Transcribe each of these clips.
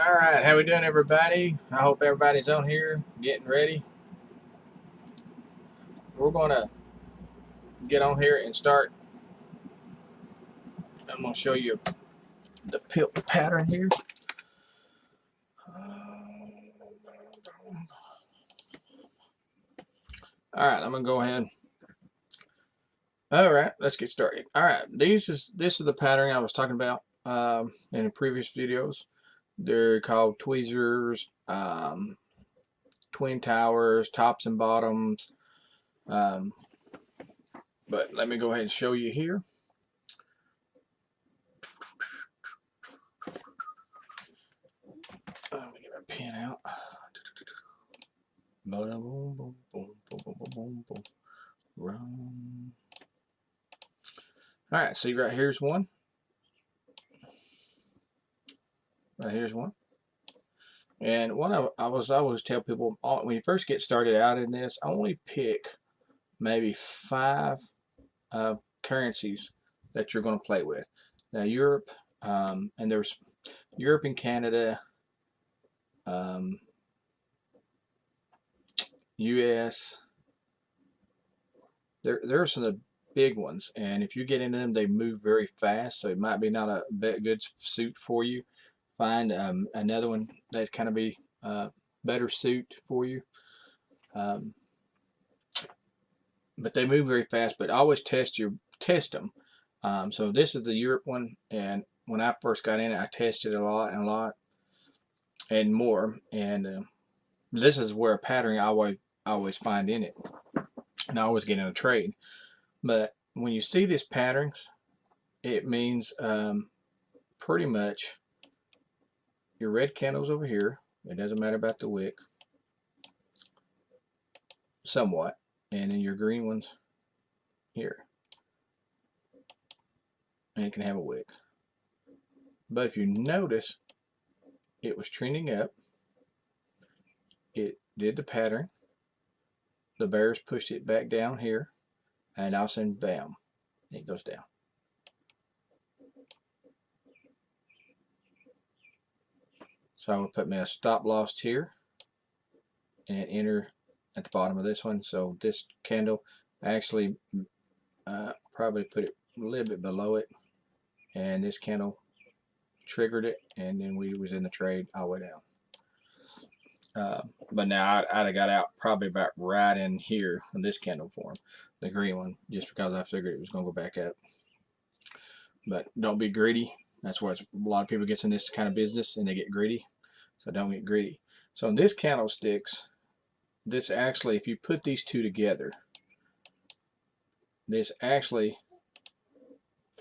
All right, how we doing, everybody? I hope everybody's on here getting ready. We're gonna get on here and start. I'm gonna show you the pip pattern here. All right, I'm gonna go ahead. All right, let's get started. All right, this is the pattern I was talking about in the previous videos. They're called tweezers, twin towers, tops and bottoms. Um, but let me go ahead and show you here. Let me get my pen out. Boom, boom, boom, boom, boom, boom, boom. Run. All right, see right here's one. Right here's one. And what I always tell people when you first get started out in this, I only pick maybe 5 currencies that you're going to play with. Now Europe, and there's Europe and Canada, U.S. There are some of the big ones, and if you get into them, they move very fast, so it might be not a good suit for you. Find another one that kind of be better suit for you. But they move very fast. But always test them. So this is the Europe one, and when I first got in it, I tested a lot and more. And this is where a pattern I always find in it, and I always get in a trade. But when you see these patterns, it means pretty much your red candles over here. It doesn't matter about the wick, somewhat, and then your green ones here, and it can have a wick. But if you notice, it was trending up. It did the pattern. The bears pushed it back down here, and all of a sudden, bam, it goes down. So I will put me a stop loss here and enter at the bottom of this one. So this candle, I actually probably put it a little bit below it, and this candle triggered it, and then we was in the trade all the way down. But now I'd have got out probably about right in here in this candle form, the green one, just because I figured it was going to go back up. But don't be greedy. That's where a lot of people gets in this kind of business, and they get greedy. So don't get greedy. So in this candlesticks, this actually, if you put these two together, this actually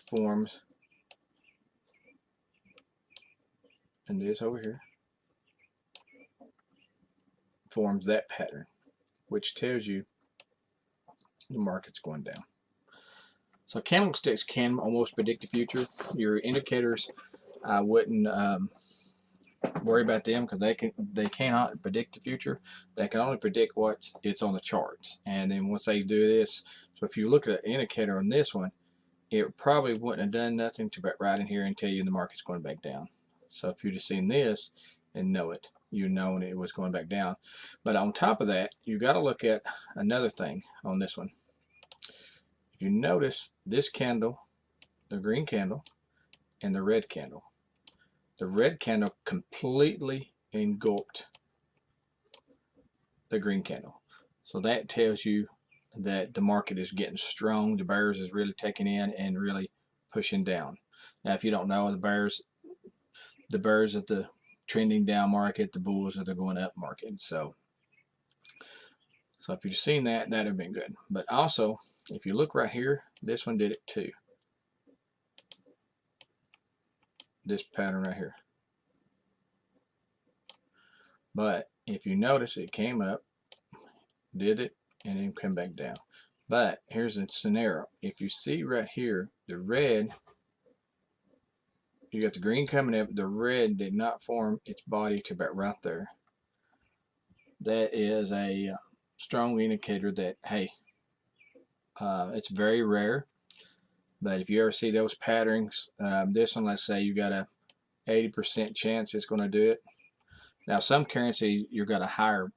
forms, and this over here forms that pattern, which tells you the market's going down. So candlesticks can almost predict the future. Your indicators, I wouldn't worry about them, because they cannot predict the future. They can only predict what it's on the charts. And then once they do this, so if you look at an indicator on this one, it probably wouldn't have done nothing to right in here and tell you the market's going back down. So if you'd have seen this and know it, you know it was going back down. But on top of that, you got to look at another thing on this one. If you notice this candle, the green candle, and the red candle completely engulfed the green candle. So that tells you that the market is getting strong. The bears is really taking in and really pushing down. Now, if you don't know, the bears are the trending down market, the bulls are the going up market. So if you've seen that, that'd have been good. But also, if you look right here, this one did it too. This pattern right here. But if you notice, it came up, did it, and then come back down. But here's the scenario. If you see right here, the red, you got the green coming up, the red did not form its body to about right there. That is a strong indicator that, hey, it's very rare, but if you ever see those patterns, this one, let's say you got 80% chance it's going to do it. Now some currency you're got a higher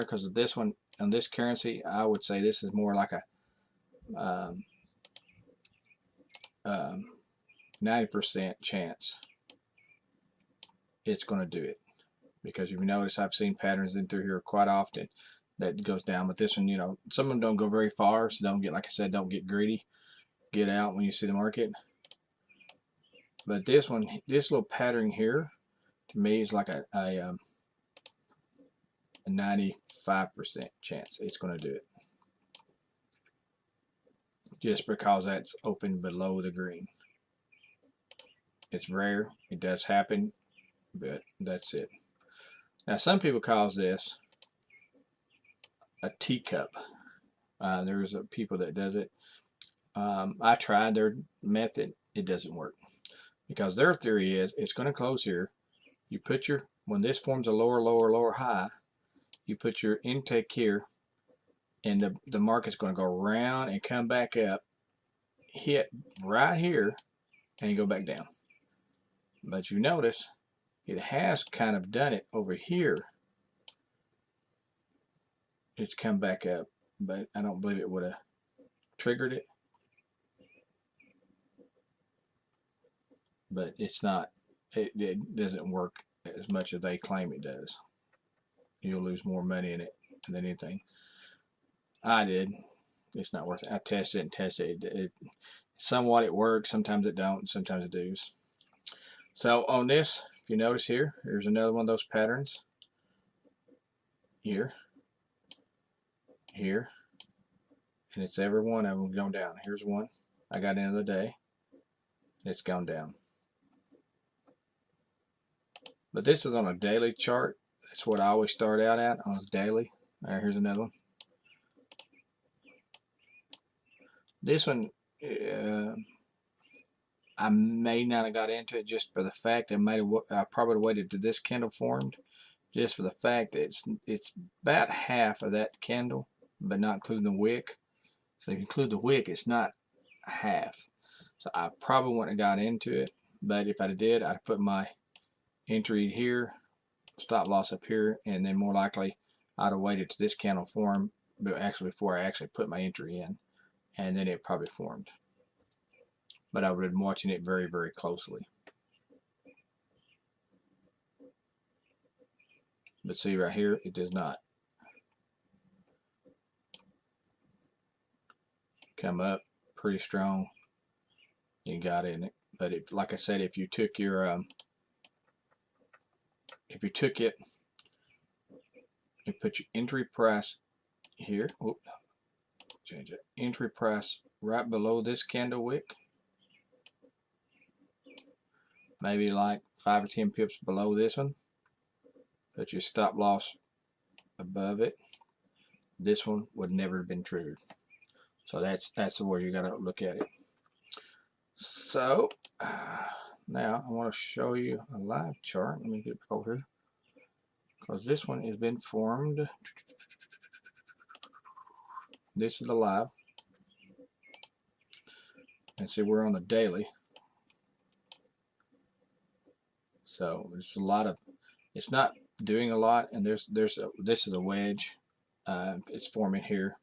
because of this one. On this currency, I would say this is more like a 90% chance it's going to do it, because if you notice, I've seen patterns in through here quite often that goes down, but this one, you know, some of them don't go very far, so don't get, like I said, don't get greedy, get out when you see the market. But this one, this little pattern here, to me is like a 95% chance it's going to do it, just because that's open below the green. It's rare, it does happen, but that's it. Now some people call this a teacup. There's people that does it. I tried their method, it doesn't work, because their theory is it's going to close here. You put your, when this forms a lower high, you put your intake here, and the market's going to go around and come back up, hit right here, and go back down. But you notice it has kind of done it over here. It's come back up, but I don't believe it would have triggered it. But it's not, it doesn't work as much as they claim it does. You'll lose more money in it than anything. I did. It's not worth it. I tested and tested it. Somewhat it works, sometimes it don't, sometimes it does. So on this, if you notice here, here's another one of those patterns. Here, and it's every one of them going down. Here's one I got in the other day. It's gone down. But this is on a daily chart. That's what I always start out at, on a daily. All right, here's another one. This one, I may not have got into it just for the fact that I probably waited till this candle formed, just for the fact that it's about half of that candle, but not including the wick. So if you include the wick, it's not half. So I probably wouldn't have got into it, but if I did, I'd put my entry here, stop loss up here, and then more likely I'd have waited to this candle form, but actually before I actually put my entry in, and then it probably formed. But I would have been watching it very, very closely. But see right here, it does not come up pretty strong. You got in it. But if, like I said, if you took your if you took it and put your entry price here, change it, entry price right below this candle wick, maybe like 5 or 10 pips below this one, put your stop loss above it, this one would never have been triggered. So that's where you got to look at it. So now I want to show you a live chart. Let me get back over here, because this one has been formed. This is the live, and see, we're on the daily. So there's a lot of, it's not doing a lot, and this is a wedge. It's forming here.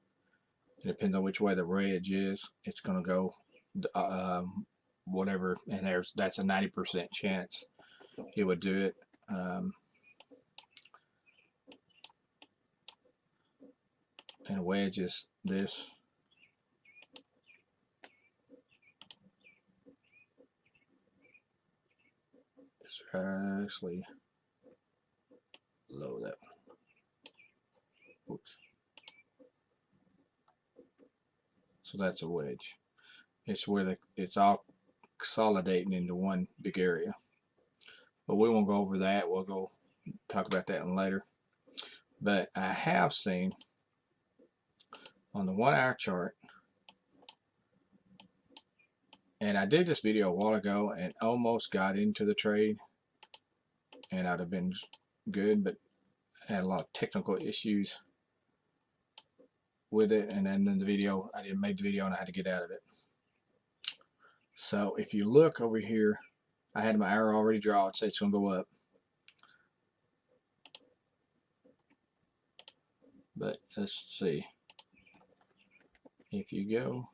It depends on which way the wedge is. It's going to go whatever, and that's a 90% chance it would do it. And a wedge is this. It's actually below that one. Oops. So that's a wedge. It's where it's all consolidating into one big area. But we won't go over that. We'll go talk about that later. But I have seen on the 1 hour chart, and I did this video a while ago and almost got into the trade, and I'd have been good, but I had a lot of technical issues with it, and then in the video, I didn't make the video and I had to get out of it. So if you look over here, I had my arrow already drawn, so it's going to go up. But let's see. If you go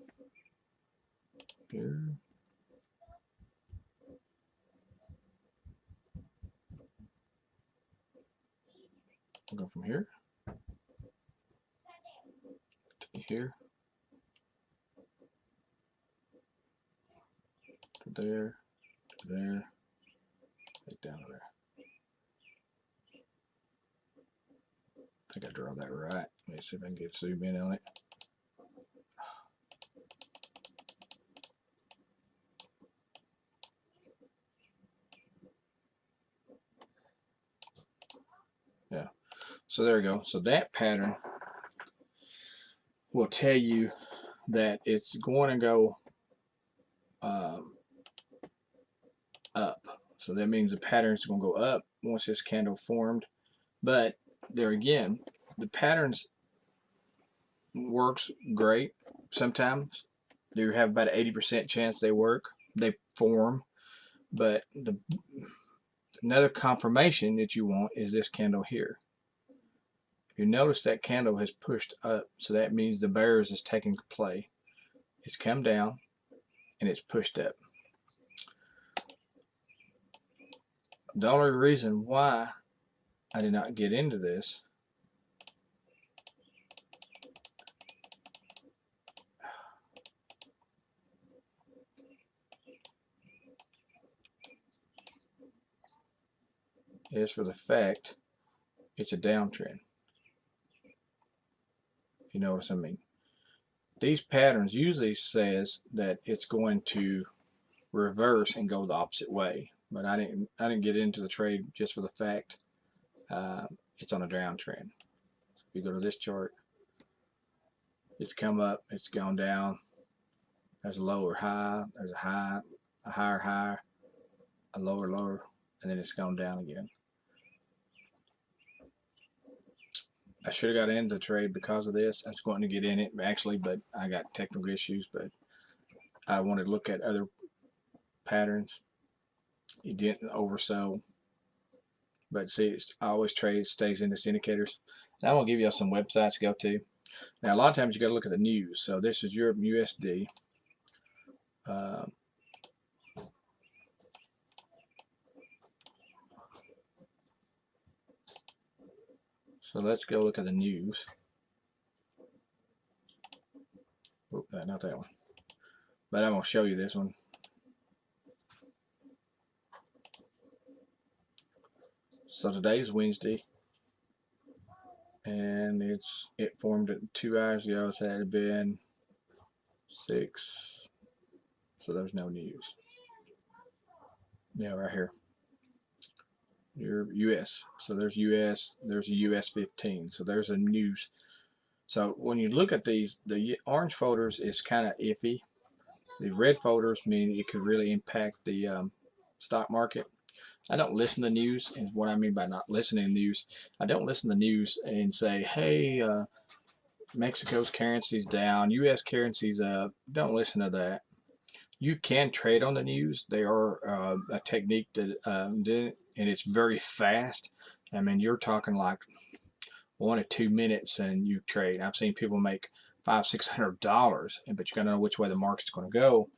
here, we'll go from here to here to there to there, back down to there. I think I draw that right. Let me see if I can get zoom in on it. Yeah. So there we go. So that pattern will tell you that it's going to go up. So that means the pattern is going to go up once this candle formed. But there again, the patterns works great. Sometimes you have about an 80% chance they work, they form. But another confirmation that you want is this candle here. You notice that candle has pushed up, so that means the bears is taking play. It's come down and it's pushed up. The only reason why I did not get into this is for the fact it's a downtrend. You know what I mean? These patterns usually says that it's going to reverse and go the opposite way, but I didn't get into the trade just for the fact it's on a downtrend. If you go to this chart, it's come up, it's gone down. There's a lower high, there's a high, a higher high, a lower lower, and then it's gone down again. I should have got into the trade because of this. I was going to get in it actually, but I got technical issues. But I wanted to look at other patterns. It didn't oversell. But see, I always trade stays in this indicators. Now I'm gonna give you some websites to go to. Now a lot of times you got to look at the news. So this is Europe USD. So let's go look at the news. Oh, not that one. But I'm gonna show you this one. So today's Wednesday, and it formed at 2 hours ago. So it had been 6. So there's no news. Yeah, right here. Your US. So there's US. There's a US 15. So there's a news. So when you look at these, the orange folders is kind of iffy. The red folders mean it could really impact the stock market. I don't listen to news, and what I mean by not listening to news, I don't listen to news and say, hey, Mexico's currency's down, U.S. currency's up. Don't listen to that. You can trade on the news. They are a technique that and it's very fast. I mean, you're talking like 1 or 2 minutes and you trade. I've seen people make $500-600, but you got to know which way the market's going to go.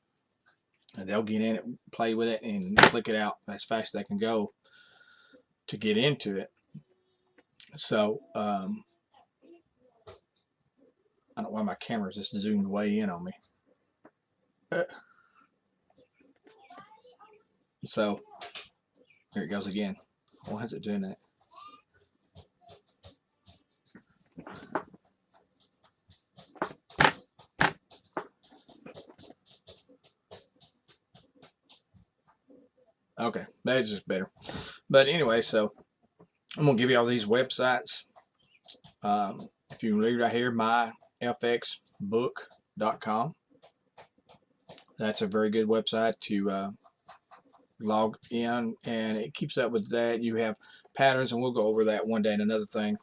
And they'll get in it, play with it, and click it out as fast as they can go to get into it. So I don't know why my camera's just zoomed way in on me. So here it goes again. Why is it doing that? Okay, that's just better. But anyway, so I'm gonna give you all these websites. If you read right here, myfxbook.com. That's a very good website to log in, and it keeps up with that. You have patterns, and we'll go over that one day in another thing.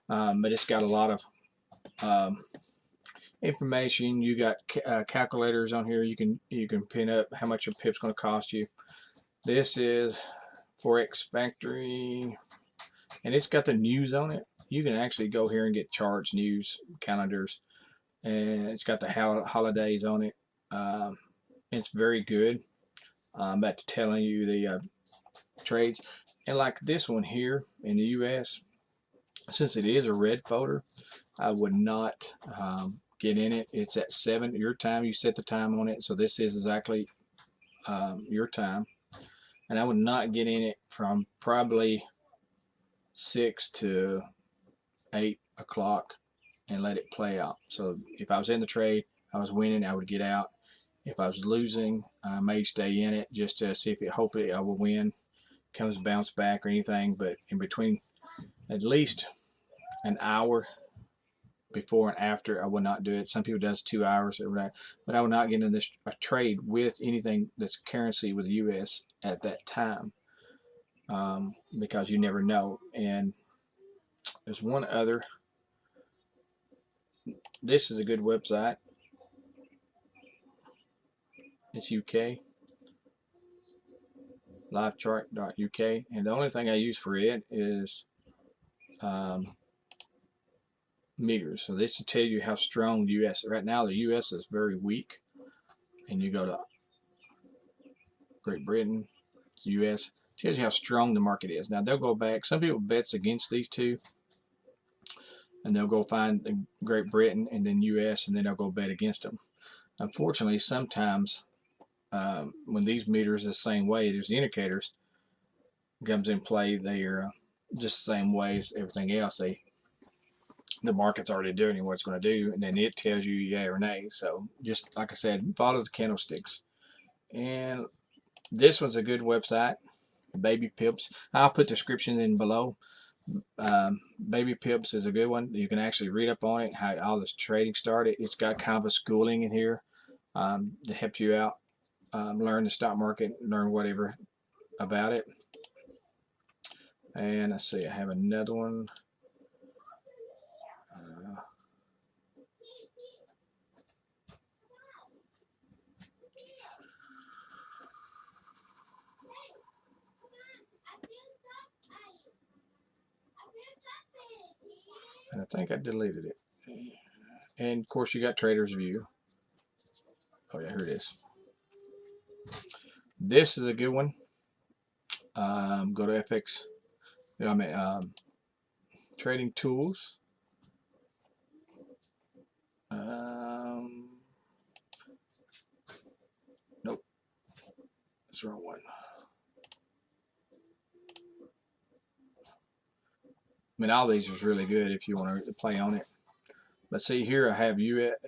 But it's got a lot of information. You got calculators on here. You can pin up how much your pip's going to cost you. This is Forex Factory, and it's got the news on it. You can actually go here and get charts, news, calendars, and it's got the holidays on it. It's very good. I'm about to telling you the trades, and like this one here in the U.S., since it is a red folder, I would not get in it. It's at 7 your time. You set the time on it, so this is exactly your time, and I would not get in it from probably 6 to 8 o'clock and let it play out. So if I was in the trade, I was winning, I would get out. If I was losing, I may stay in it just to see if it, hopefully I will win, comes bounce back or anything. But in between, at least an hour before and after, I would not do it. Some people does 2 hours, but I would not get in this a trade with anything that's currency with the U.S. at that time, because you never know. And there's one other. This is a good website. It's UK, livechart.uk, and the only thing I use for it is meters. So this will tell you how strong the U.S. Right now, the U.S. is very weak, and you go to Great Britain, U.S. Tells you how strong the market is. Now they'll go back. Some people bets against these two, and they'll go find Great Britain and then U.S. and then they'll go bet against them. Unfortunately, sometimes when these meters are the same way, there's the indicators comes in play. They are just the same way as everything else. The market's already doing what it's going to do, and then it tells you yeah or nay. So just like I said, follow the candlesticks. And this one's a good website, Baby Pips. I'll put description in below. Baby Pips is a good one. You can actually read up on it, how all this trading started. It's got kind of a schooling in here to help you out, learn the stock market, learn whatever about it. And let's see, I have another one. And I think I deleted it. And of course, you got Trader's View. Oh yeah, here it is. This is a good one. Go to FX. Trading tools. Nope, that's the wrong one. I mean, all these is really good if you want to play on it. But see here, I have Europe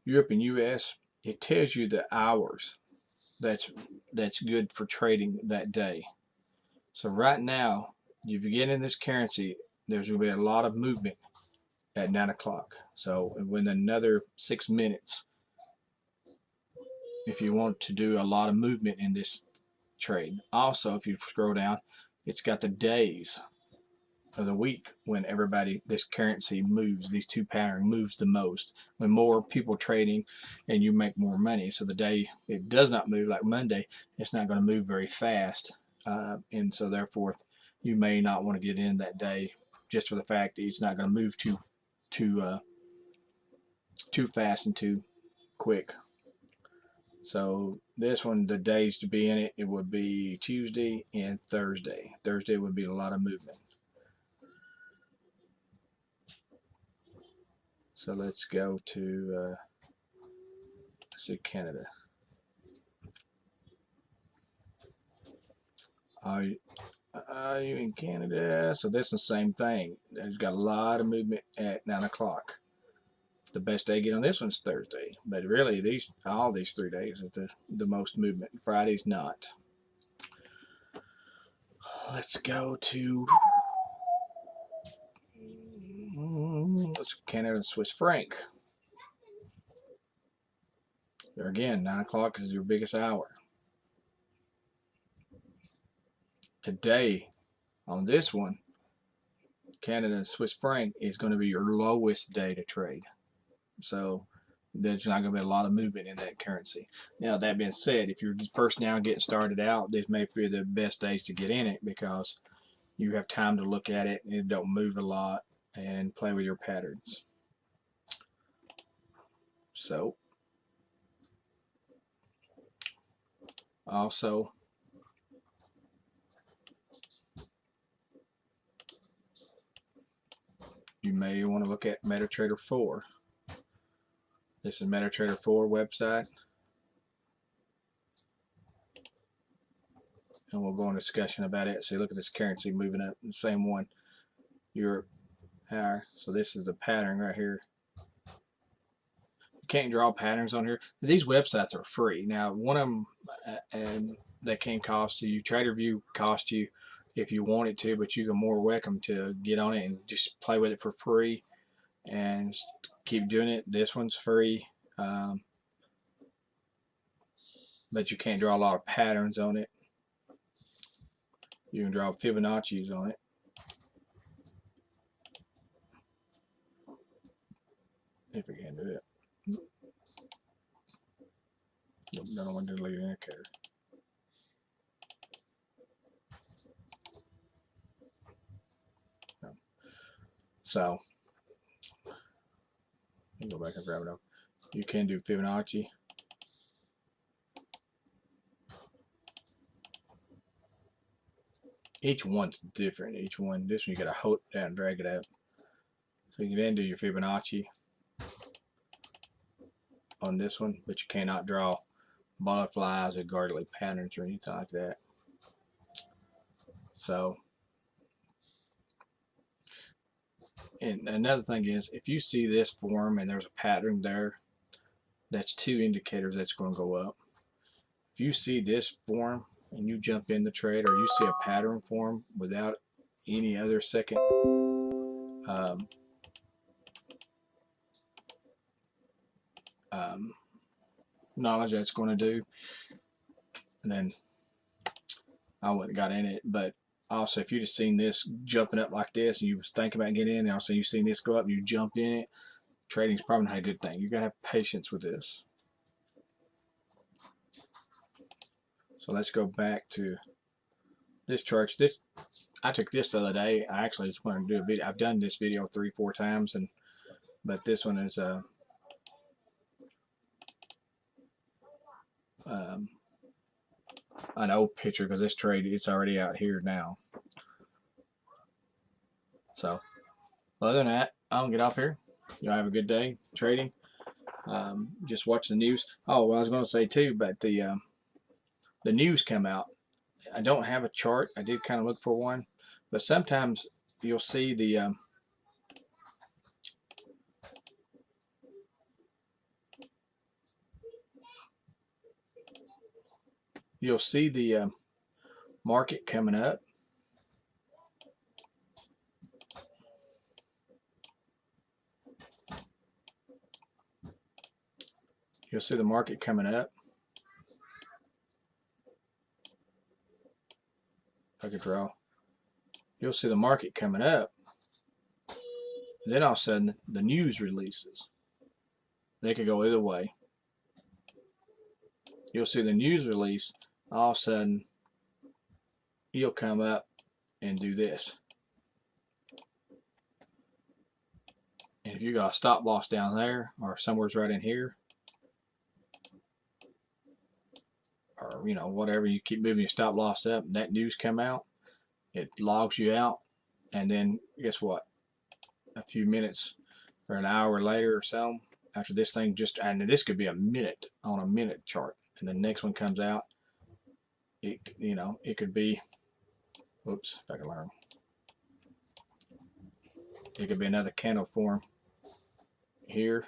and US. It tells you the hours that's good for trading that day. So right now, if you get in this currency, there's going to be a lot of movement at 9 o'clock. So within another 6 minutes, if you want to do a lot of movement in this trade. Also, if you scroll down, it's got the days of the week when this currency moves, these two pattern moves the most, when more people trading and you make more money. So the day it does not move, like Monday, it's not going to move very fast, and so therefore you may not want to get in that day just for the fact that it's not going to move too fast and too quick. So this one, the days to be in it, it would be Tuesday and Thursday. Thursday would be a lot of movement. So let's go to let's see, Canada. Are you in Canada? So this one's the same thing. There's got a lot of movement at 9 o'clock. The best day to get on this one's Thursday, but really all these 3 days is the most movement. Friday's not. Let's go to Canada and Swiss franc. There again, 9 o'clock is your biggest hour. Today, on this one, Canada and Swiss franc is going to be your lowest day to trade. So there's not going to be a lot of movement in that currency. Now, that being said, if you're first now getting started out, this may be the best days to get in it because you have time to look at it and it don't move a lot and play with your patterns. So, also, you may want to look at MetaTrader 4. This is MetaTrader 4 website. And we'll go into discussion about it. So look at this currency moving up. The same one, Europe, higher. So this is the pattern right here. You can't draw patterns on here. These websites are free. Now, one of them, and they can cost you. TraderView cost you if you wanted to, but you're more welcome to get on it and just play with it for free and keep doing it. This one's free, but you can't draw a lot of patterns on it. You can draw Fibonacci's on it. If we can do it. Nope, I don't want to delete an indicator. No. So, go back and grab it up. You can do Fibonacci. Each one's different. Each one, this one you gotta hold down and drag it out. So you can then do your Fibonacci on this one, but you cannot draw butterflies or garterly patterns or anything like that. So, and another thing is, if you see this form and there's a pattern there, that's two indicators that's going to go up. If you see this form and you jump in the trade, or you see a pattern form without any other second knowledge that's going to do, and then I wouldn't got in it. But also, if you just seen this jumping up like this and you was thinking about getting in, and also you seen this go up and you jumped in it, trading's probably not a good thing. You gotta have patience with this. So let's go back to this chart. This, I took this the other day. I actually just wanted to do a video. I've done this video 3-4 times, but this one is an old picture because this trade, it's already out here now. So other than that, I'll get off here. Y'all have a good day trading. Just watch the news. Oh, well, I was going to say too, but the news come out. I don't have a chart. I did kind of look for one, but sometimes you'll see the market coming up. You'll see the market coming up. If I could draw, you'll see the market coming up. And then all of a sudden, the news releases. They could go either way. You'll see the news release. All of a sudden, he'll come up and do this. And if you got a stop loss down there, or somewhere's right in here, or you know, whatever, you keep moving your stop loss up, and that news come out, it logs you out, and then guess what? A few minutes or an hour later or so, after this thing just, and this could be a minute on a minute chart, and the next one comes out, it, you know, it could be, whoops, if I can learn, it could be another candle form here,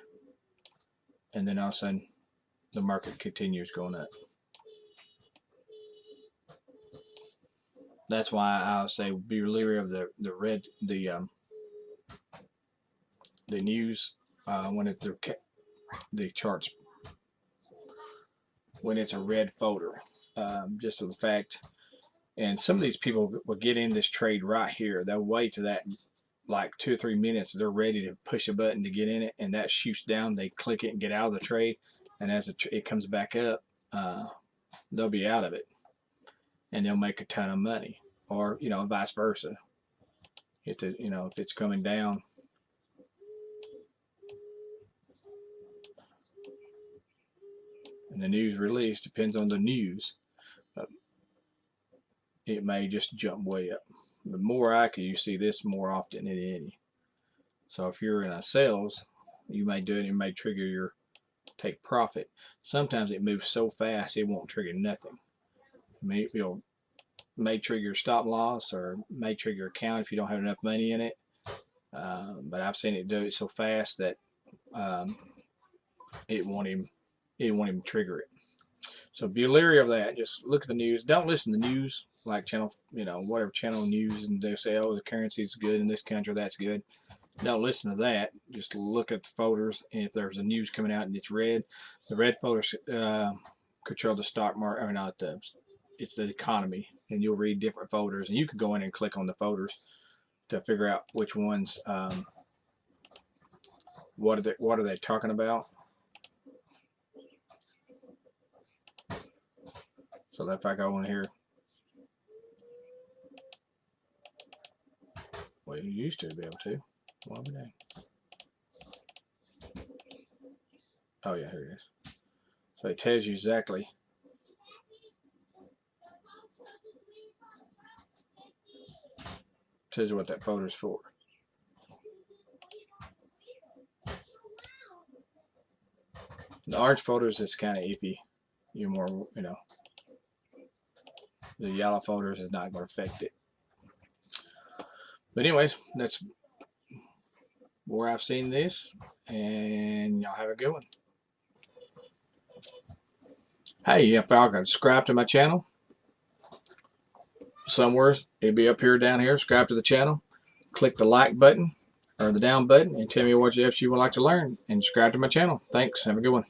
and then all of a sudden the market continues going up. That's why I'll say be leery of the news when it's the charts, when it's a red folder, just for the fact. And some of these people will get in this trade right here. They'll wait to that like 2 or 3 minutes, they're ready to push a button to get in it, and that shoots down. They click it and get out of the trade, and as it comes back up, they'll be out of it, and they'll make a ton of money. Or vice versa. If it's coming down, and the news release depends on the news, it may just jump way up. The more accurate, you see this more often than any. So if you're in a sales, you may do it. It may trigger your take profit. Sometimes it moves so fast it won't trigger nothing. May trigger your stop loss, or may trigger your account if you don't have enough money in it. But I've seen it do it so fast that it won't even trigger it. So be leery of that. Just look at the news. Don't listen to the news, like channel, whatever channel news, and they say, oh, the currency is good in this country, that's good. Don't listen to that. Just look at the folders, and if there's a news coming out and it's red, the red folders control the stock market. Or not it's the economy, and you'll read different folders, and you can go in and click on the folders to figure out which ones. What are they talking about? So if I go in here, well, you used to be able to. Well, oh yeah, here it is. So it tells you exactly. Tells you what that folder is for. The orange folders is kind of iffy. You're more, the yellow folders is not going to affect it. But anyways, that's where I've seen this, and y'all have a good one. Hey, if y'all can subscribe to my channel somewhere, it'll be up here, down here. Subscribe to the channel, click the like button or the down button, and tell me what else you would like to learn, and subscribe to my channel. Thanks. Have a good one.